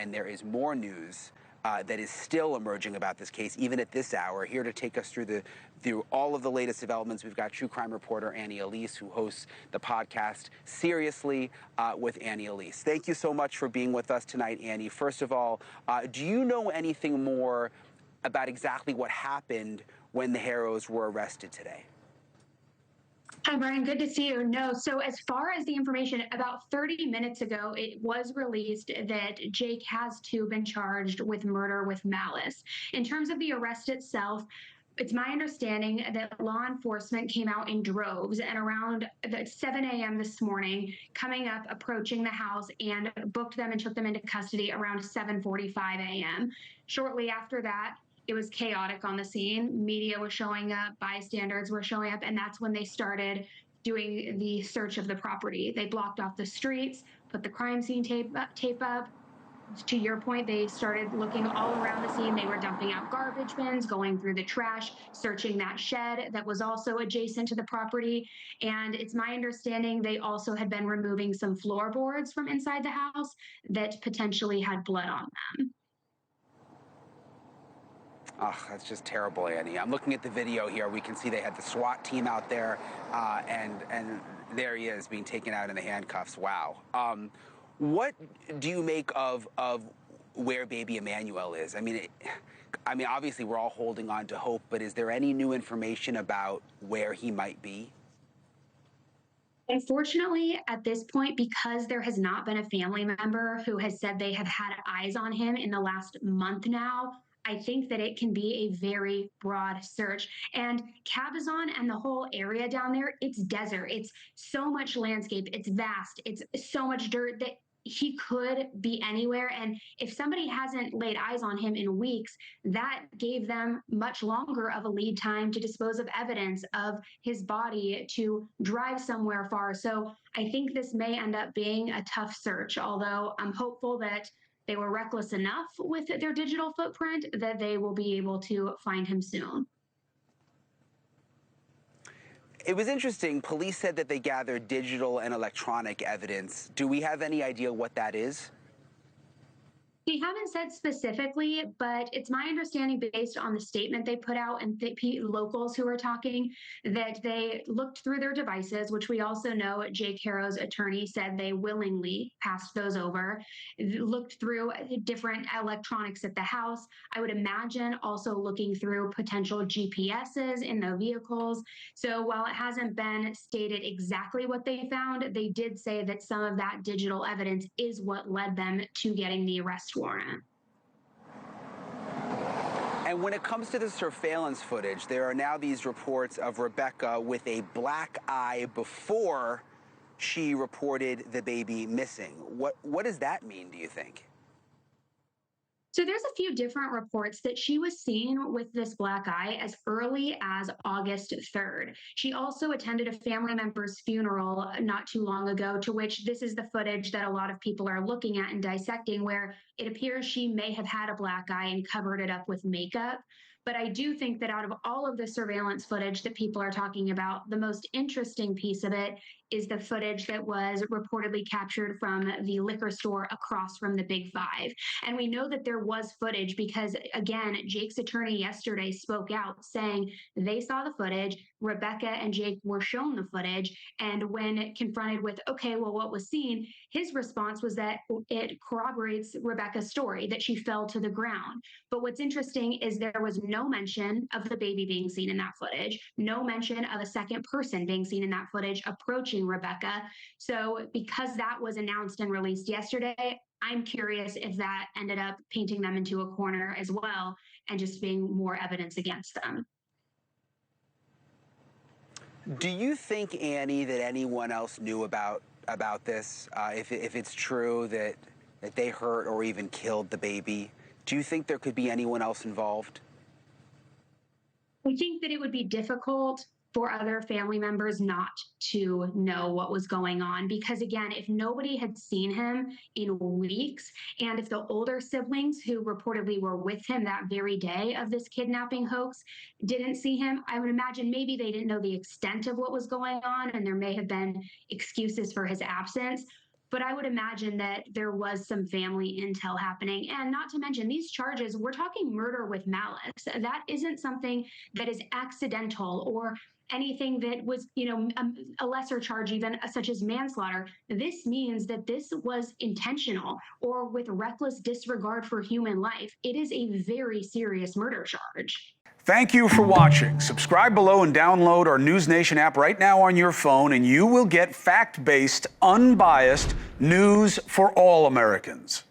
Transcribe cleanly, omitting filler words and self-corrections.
and there is more news that is still emerging about this case, even at this hour. Here to take us through all of the latest developments, we've got true crime reporter Elise, who hosts the podcast Seriously with Elise. Thank you so much for being with us tonight, Annie. First of all, do you know anything more about exactly what happened when the Haros were arrested today? Hi, Brian. Good to see you. No, so as far as the information, about 30 minutes ago, it was released that Jake has too been charged with murder with malice. In terms of the arrest itself, it's my understanding that law enforcement came out in droves and around 7 a.m. this morning, coming up, approaching the house, and booked them and took them into custody around 7:45 a.m. Shortly after that, it was chaotic on the scene. Media was showing up, bystanders were showing up, and that's when they started doing the search of the property. They blocked off the streets, put the crime scene tape up. To your point, they started looking all around the scene. They were dumping out garbage bins, going through the trash, searching that shed that was also adjacent to the property. And it's my understanding they also had been removing some floorboards from inside the house that potentially had blood on them. Oh, that's just terrible, Annie. I'm looking at the video here. We can see they had the SWAT team out there, and there he is being taken out in the handcuffs. Wow. What do you make of where baby Emmanuel is? I mean, obviously we're all holding on to hope, but is there any new information about where he might be? Unfortunately, at this point, because there has not been a family member who has said they have had eyes on him in the last month now, I think that it can be a very broad search. And Cabazon and the whole area down there, it's desert. It's so much landscape. It's vast. It's so much dirt that he could be anywhere. And if somebody hasn't laid eyes on him in weeks, that gave them much longer of a lead time to dispose of evidence of his body, to drive somewhere far. So I think this may end up being a tough search, although I'm hopeful that they were reckless enough with their digital footprint that they will be able to find him soon. It was interesting. Police said that they gathered digital and electronic evidence. Do we have any idea what that is? They haven't said specifically, but it's my understanding, based on the statement they put out and locals who are talking, that they looked through their devices, which we also know Jake Haro's attorney said they willingly passed those over, looked through different electronics at the house. I would imagine also looking through potential GPSs in the vehicles. So while it hasn't been stated exactly what they found, they did say that some of that digital evidence is what led them to getting the arrest warrant. And when it comes to the surveillance footage, there are now these reports of Rebecca with a black eye before she reported the baby missing. What does that mean, do you think? So there's a few different reports that she was seen with this black eye as early as August 3rd. She also attended a family member's funeral not too long ago, to which this is the footage that a lot of people are looking at and dissecting, where it appears she may have had a black eye and covered it up with makeup. But I do think that out of all of the surveillance footage that people are talking about, the most interesting piece of it is the footage that was reportedly captured from the liquor store across from the Big Five. And we know that there was footage because, again, Jake's attorney yesterday spoke out saying they saw the footage, Rebecca and Jake were shown the footage, and when confronted with, okay, well, what was seen, his response was that it corroborates Rebecca's story, that she fell to the ground. But what's interesting is there was no mention of the baby being seen in that footage, no mention of a second person being seen in that footage approaching Rebecca. So because that was announced and released yesterday, I'm curious if that ended up painting them into a corner as well and just being more evidence against them. Do you think, Annie, that anyone else knew about this? If it's true that they hurt or even killed the baby, do you think there could be anyone else involved? I think that it would be difficult for other family members not to know what was going on, because again, if nobody had seen him in weeks, and if the older siblings who reportedly were with him that very day of this kidnapping hoax didn't see him, I would imagine maybe they didn't know the extent of what was going on, and there may have been excuses for his absence. But I would imagine that there was some family intel happening. And not to mention these charges, we're talking murder with malice. That isn't something that is accidental or anything that was, a lesser charge, even such as manslaughter. This means that this was intentional or with reckless disregard for human life. It is a very serious murder charge. Thank you for watching. Subscribe below and download our NewsNation app right now on your phone, and you will get fact-based, unbiased news for all Americans.